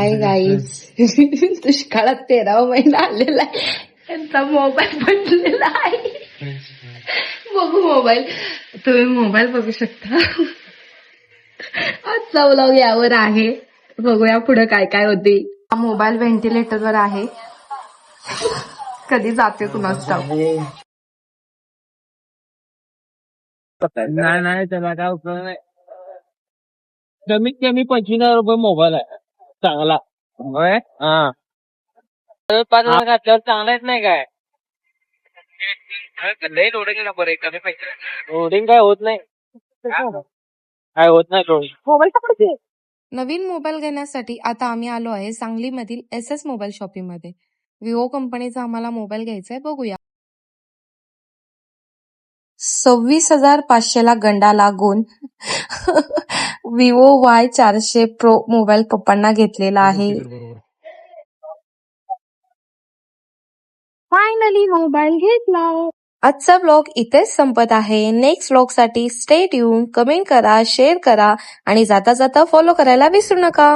Hi guys. दुष्काळात 13वा महिना आलेला आहे. त्यांचा मोबाईल पडलेला आहे. बघू मोबाईल. तुम्ही मोबाईल बघू शकता. आजचा व्लॉग यावर आहे. बघूया पुढे काय काय होते. हा मोबाईल व्हेंटिलेटरवर आहे. कधी जाते कुणाच ठाऊक. नाही त्याला काय उपयोग नाही. कमीत कमी 25,000 रुपये मोबाईल आहे चांगला. होय हा 5,000 घातल्यावर चांगला येत नाही काय. लई लोडिंग ना बरं कमी पैसे. लोडिंग काय होत नाही. काय होत नाही लोडिंग. मोबाईल टाकायचे. नवीन मोबाईल घेण्यासाठी आता आम्ही आलो आहे सांगलीमधील SS मोबाईल शॉपिंग मध्ये. विवो कंपनीचा आम्हाला मोबाईल घ्यायचा आहे. बघूया. 26,500 ला गंडा लागून विवो Y400 प्रो मोबाईल पप्पांना घेतलेला आहे. फायनली मोबाईल घेतला. आजचा ब्लॉग इथेच संपत आहे. नेक्स्ट ब्लॉग साठी स्टे ट्यून, कमेंट करा, शेअर करा आणि जाता जाता फॉलो करायला विसरू नका.